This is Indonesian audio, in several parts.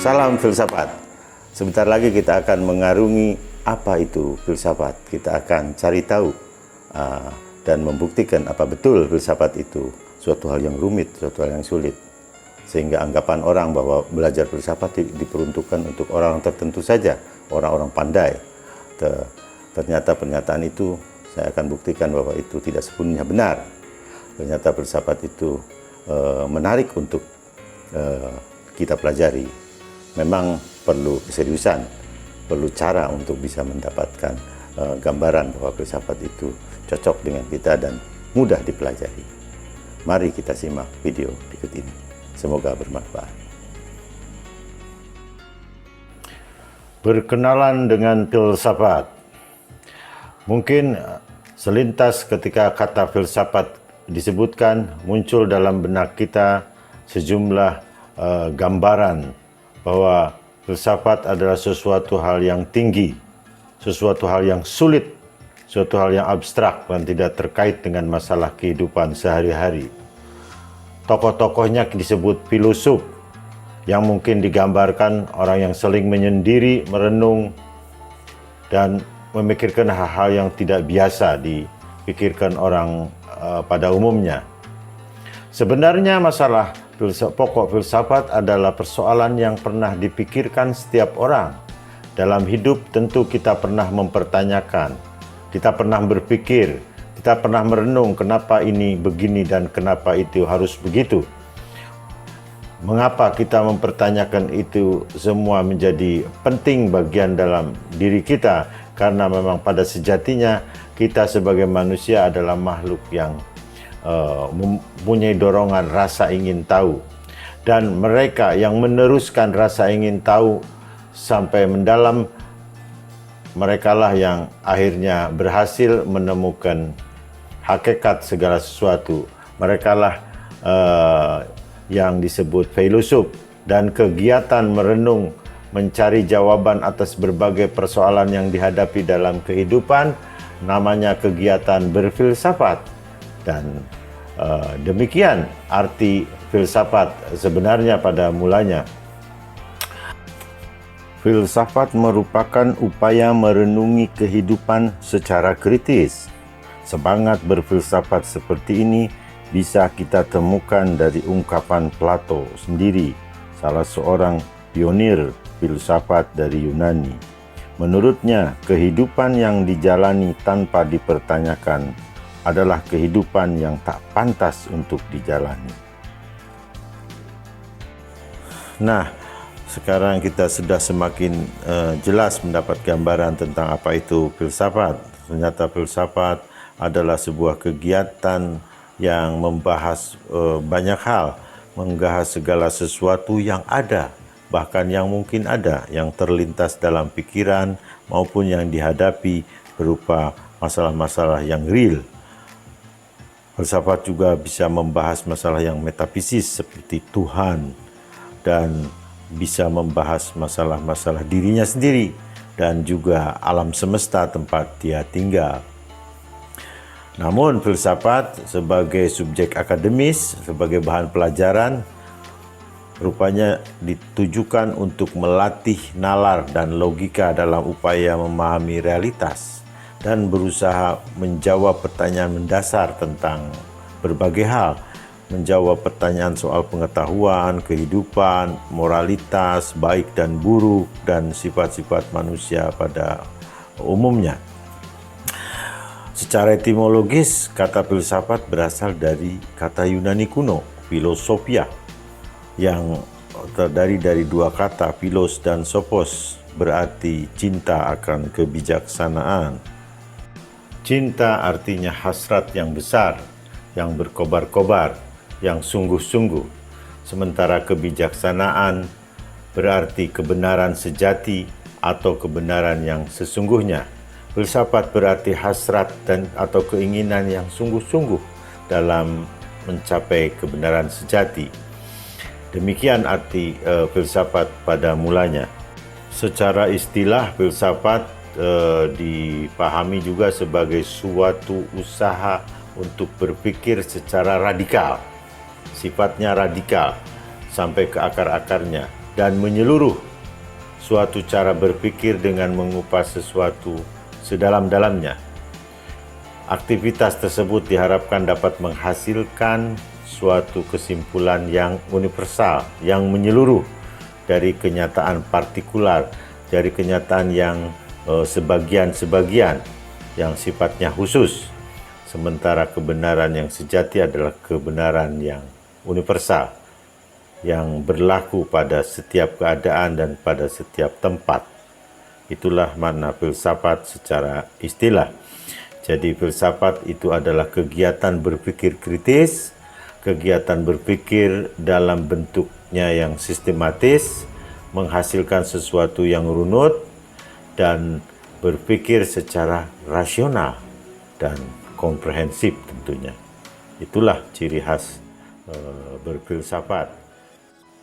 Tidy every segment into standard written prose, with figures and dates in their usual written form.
Salam filsafat. Sebentar lagi kita akan mengarungi apa itu filsafat. Kita akan cari tahu dan membuktikan apa betul filsafat itu suatu hal yang rumit, suatu hal yang sulit. Sehingga anggapan orang bahwa belajar filsafat diperuntukkan untuk orang tertentu saja, orang-orang pandai. Ternyata pernyataan itu saya akan buktikan bahwa itu tidak sepenuhnya benar. Ternyata filsafat itu menarik untuk kita pelajari. Memang perlu keseriusan, perlu cara untuk bisa mendapatkan gambaran bahwa filsafat itu cocok dengan kita dan mudah dipelajari. Mari kita simak video berikut ini. Semoga bermanfaat. Berkenalan dengan filsafat. Mungkin selintas ketika kata filsafat disebutkan, muncul dalam benak kita sejumlah gambaran bahwa filsafat adalah sesuatu hal yang tinggi, sesuatu hal yang sulit, suatu hal yang abstrak dan tidak terkait dengan masalah kehidupan sehari-hari. Tokoh-tokohnya disebut filosof, yang mungkin digambarkan orang yang saling menyendiri, merenung, dan memikirkan hal-hal yang tidak biasa dipikirkan orang pada umumnya. Sebenarnya masalah pokok filsafat adalah persoalan yang pernah dipikirkan setiap orang. Dalam hidup tentu kita pernah mempertanyakan, kita pernah berpikir, kita pernah merenung kenapa ini begini dan kenapa itu harus begitu. Mengapa kita mempertanyakan itu semua menjadi penting bagian dalam diri kita? Karena memang pada sejatinya kita sebagai manusia adalah makhluk yang mempunyai dorongan rasa ingin tahu, dan mereka yang meneruskan rasa ingin tahu sampai mendalam, merekalah yang akhirnya berhasil menemukan hakikat segala sesuatu. Merekalah yang disebut filosof, dan kegiatan merenung mencari jawaban atas berbagai persoalan yang dihadapi dalam kehidupan namanya kegiatan berfilsafat. Dan demikian arti filsafat sebenarnya pada mulanya. Filsafat merupakan upaya merenungi kehidupan secara kritis. Semangat berfilsafat seperti ini bisa kita temukan dari ungkapan Plato sendiri, salah seorang pionir filsafat dari Yunani. Menurutnya, kehidupan yang dijalani tanpa dipertanyakan adalah kehidupan yang tak pantas untuk dijalani. Nah, sekarang kita sudah semakin jelas mendapat gambaran tentang apa itu filsafat. Ternyata filsafat adalah sebuah kegiatan yang membahas banyak hal, membahas segala sesuatu yang ada, bahkan yang mungkin ada, yang terlintas dalam pikiran maupun yang dihadapi berupa masalah-masalah yang real. Filsafat juga bisa membahas masalah yang metafisis seperti Tuhan, dan bisa membahas masalah-masalah dirinya sendiri dan juga alam semesta tempat dia tinggal. Namun filsafat sebagai subjek akademis, sebagai bahan pelajaran, rupanya ditujukan untuk melatih nalar dan logika dalam upaya memahami realitas dan berusaha menjawab pertanyaan mendasar tentang berbagai hal, menjawab pertanyaan soal pengetahuan, kehidupan, moralitas, baik dan buruk, dan sifat-sifat manusia pada umumnya. Secara etimologis, kata filsafat berasal dari kata Yunani kuno, philosophia, yang terdiri dari dua kata, philos dan sophos, berarti cinta akan kebijaksanaan. Cinta artinya hasrat yang besar, yang berkobar-kobar, yang sungguh-sungguh. Sementara kebijaksanaan berarti kebenaran sejati atau kebenaran yang sesungguhnya. Filsafat berarti hasrat dan atau keinginan yang sungguh-sungguh dalam mencapai kebenaran sejati. Demikian arti filsafat pada mulanya. Secara istilah, filsafat dipahami juga sebagai suatu usaha untuk berpikir secara radikal. Sifatnya radikal sampai ke akar-akarnya. dan menyeluruh, suatu cara berpikir dengan mengupas sesuatu sedalam-dalamnya. Aktivitas tersebut diharapkan dapat menghasilkan suatu kesimpulan yang universal, yang menyeluruh dari kenyataan partikular, dari kenyataan yang sebagian-sebagian, yang sifatnya khusus. Sementara kebenaran yang sejati adalah kebenaran yang universal, yang berlaku pada setiap keadaan dan pada setiap tempat. Itulah makna filsafat secara istilah. Jadi filsafat itu adalah kegiatan berpikir kritis, kegiatan berpikir dalam bentuknya yang sistematis, menghasilkan sesuatu yang runut, dan berpikir secara rasional dan komprehensif tentunya. Itulah ciri khas berfilsafat.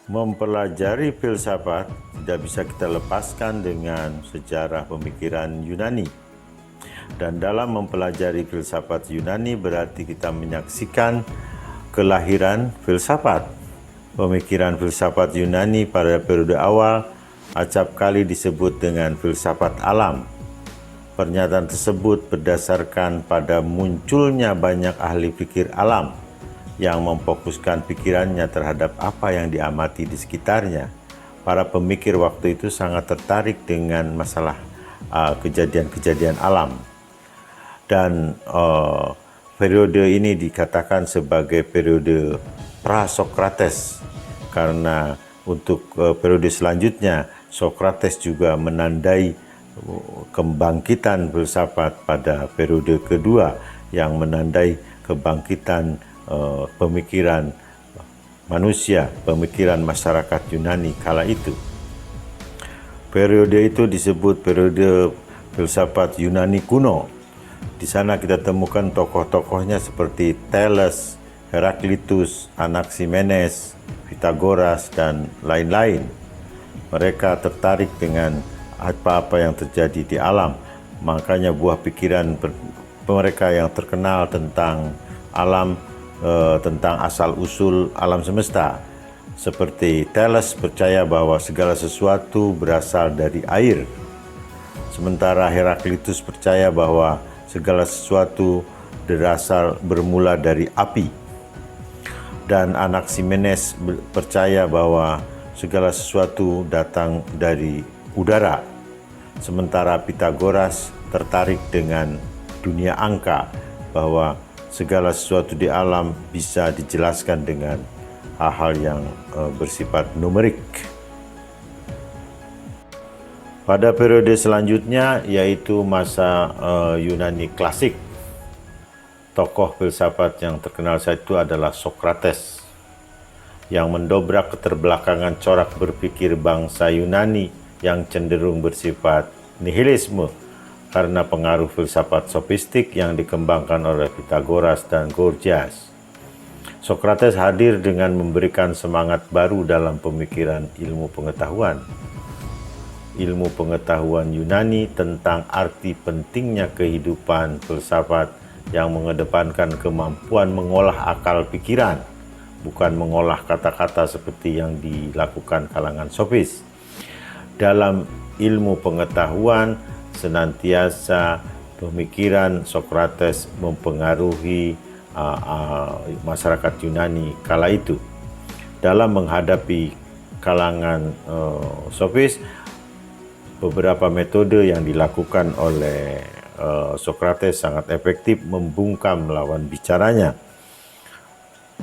Mempelajari filsafat tidak bisa kita lepaskan dengan sejarah pemikiran Yunani. Dan dalam mempelajari filsafat Yunani berarti kita menyaksikan kelahiran filsafat. Pemikiran filsafat Yunani pada periode awal acap kali disebut dengan filsafat alam. Pernyataan tersebut berdasarkan pada munculnya banyak ahli pikir alam yang memfokuskan pikirannya terhadap apa yang diamati di sekitarnya. Para pemikir waktu itu sangat tertarik dengan masalah kejadian-kejadian alam. Dan periode ini dikatakan sebagai periode pra-Sokrates, karena untuk periode selanjutnya Sokrates juga menandai kebangkitan filsafat pada periode kedua yang menandai kebangkitan pemikiran manusia, pemikiran masyarakat Yunani kala itu. Periode itu disebut periode filsafat Yunani kuno. Di sana kita temukan tokoh-tokohnya seperti Thales, Heraklitus, Anaximenes, Pythagoras, dan lain-lain. Mereka tertarik dengan apa-apa yang terjadi di alam. Makanya buah pikiran mereka yang terkenal tentang alam, tentang asal-usul alam semesta. Seperti Thales percaya bahwa segala sesuatu berasal dari air. Sementara Heraklitus percaya bahwa segala sesuatu bermula dari api. Dan Anaximenes percaya bahwa segala sesuatu datang dari udara. Sementara Pythagoras tertarik dengan dunia angka, bahwa segala sesuatu di alam bisa dijelaskan dengan hal-hal yang bersifat numerik. Pada periode selanjutnya yaitu masa Yunani klasik. Tokoh filsafat yang terkenal saat itu adalah Sokrates, yang mendobrak keterbelakangan corak berpikir bangsa Yunani yang cenderung bersifat nihilisme karena pengaruh filsafat sofistik yang dikembangkan oleh Pythagoras dan Gorgias. Sokrates hadir dengan memberikan semangat baru dalam pemikiran ilmu pengetahuan. Ilmu pengetahuan Yunani tentang arti pentingnya kehidupan filsafat yang mengedepankan kemampuan mengolah akal pikiran, bukan mengolah kata-kata seperti yang dilakukan kalangan sofis. Dalam ilmu pengetahuan, senantiasa pemikiran Sokrates mempengaruhi masyarakat Yunani kala itu. Dalam menghadapi kalangan sofis, beberapa metode yang dilakukan oleh Sokrates sangat efektif membungkam lawan bicaranya.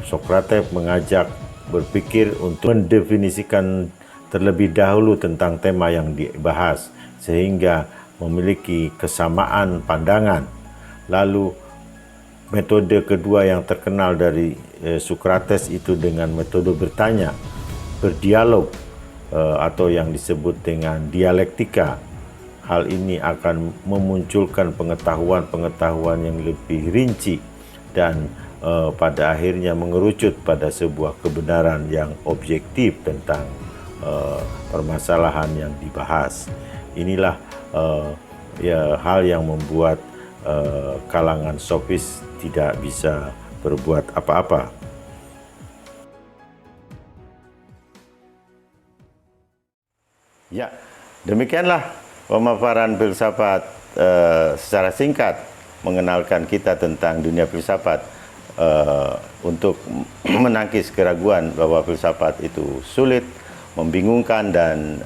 Sokrates mengajak berpikir untuk mendefinisikan terlebih dahulu tentang tema yang dibahas, sehingga memiliki kesamaan pandangan. Lalu metode kedua yang terkenal dari Sokrates itu dengan metode bertanya, berdialog, atau yang disebut dengan dialektika. Hal ini akan memunculkan pengetahuan-pengetahuan yang lebih rinci dan pada akhirnya mengerucut pada sebuah kebenaran yang objektif tentang permasalahan yang dibahas. Inilah hal yang membuat kalangan sofis tidak bisa berbuat apa-apa. Ya, demikianlah pemaparan filsafat secara singkat mengenalkan kita tentang dunia filsafat untuk menangkis keraguan bahwa filsafat itu sulit, membingungkan, dan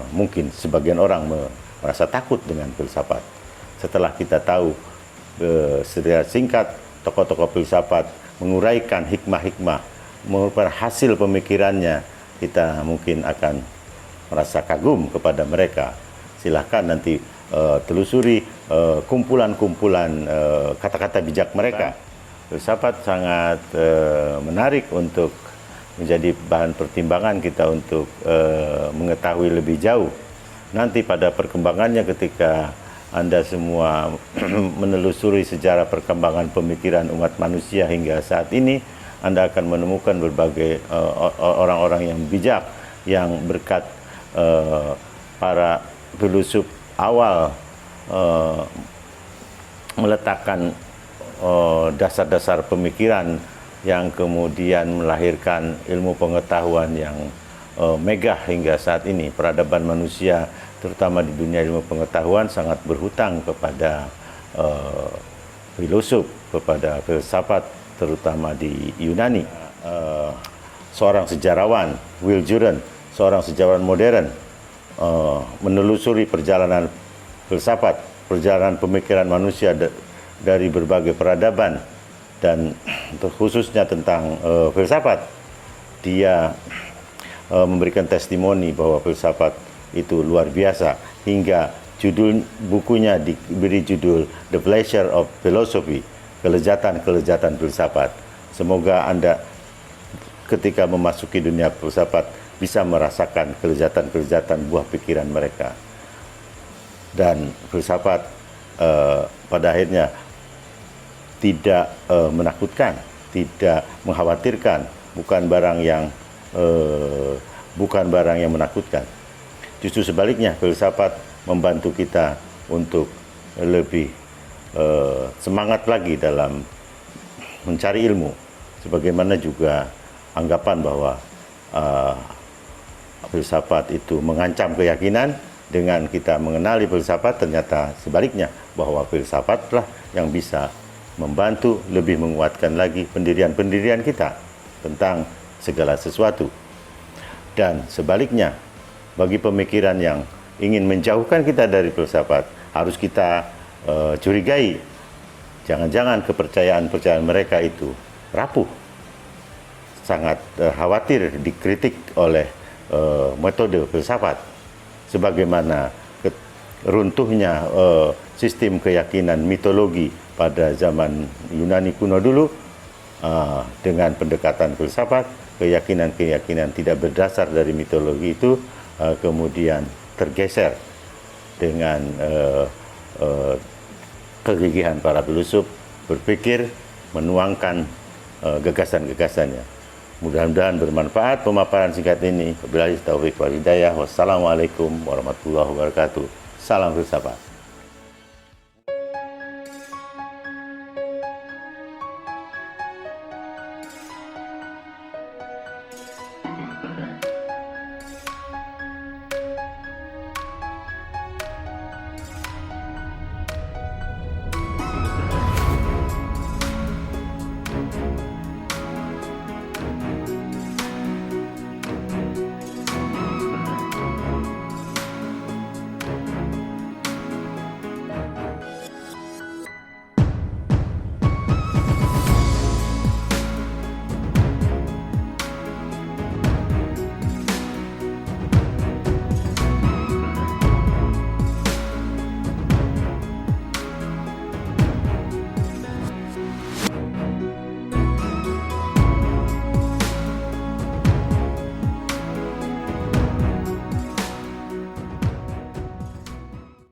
mungkin sebagian orang merasa takut dengan filsafat. Setelah kita tahu secara singkat tokoh-tokoh filsafat menguraikan hikmah-hikmah merupakan hasil pemikirannya, kita mungkin akan merasa kagum kepada mereka. Silahkan nanti telusuri kumpulan-kumpulan kata-kata bijak mereka. Filsafat sangat menarik untuk menjadi bahan pertimbangan kita untuk mengetahui lebih jauh. Nanti pada perkembangannya ketika Anda semua menelusuri sejarah perkembangan pemikiran umat manusia hingga saat ini, Anda akan menemukan berbagai orang-orang yang bijak yang berkat para filosof awal meletakkan dasar-dasar pemikiran yang kemudian melahirkan ilmu pengetahuan yang megah hingga saat ini. Peradaban manusia terutama di dunia ilmu pengetahuan sangat berhutang kepada filosof, kepada filsafat terutama di Yunani. Seorang sejarawan, Will Durant, seorang sejarawan modern, menelusuri perjalanan filsafat, perjalanan pemikiran manusia dari berbagai peradaban, dan khususnya tentang filsafat. Dia memberikan testimoni bahwa filsafat itu luar biasa, hingga judul bukunya diberi judul The Pleasure of Philosophy, kelezatan-kelezatan filsafat. Semoga Anda ketika memasuki dunia filsafat bisa merasakan kelezatan-kelezatan buah pikiran mereka. Dan filsafat pada akhirnya tidak menakutkan, tidak mengkhawatirkan, bukan barang yang menakutkan. Justru sebaliknya, filsafat membantu kita untuk lebih semangat lagi dalam mencari ilmu. Sebagaimana juga anggapan bahwa filsafat itu mengancam keyakinan. Dengan kita mengenali filsafat, ternyata sebaliknya, bahwa filsafatlah yang bisa membantu lebih menguatkan lagi pendirian-pendirian kita tentang segala sesuatu. Dan sebaliknya, bagi pemikiran yang ingin menjauhkan kita dari filsafat, harus kita curigai. Jangan-jangan kepercayaan mereka itu rapuh, sangat khawatir dikritik oleh metode filsafat. Sebagaimana runtuhnya sistem keyakinan mitologi pada zaman Yunani kuno dulu, dengan pendekatan filsafat, keyakinan-keyakinan tidak berdasar dari mitologi itu kemudian tergeser dengan kegigihan para filosof berpikir, menuangkan gagasan-gagasannya. Mudah-mudahan bermanfaat pemaparan singkat ini. Wabillahi taufiq wal hidayah. Wassalamualaikum warahmatullahi wabarakatuh. Salam filsafat.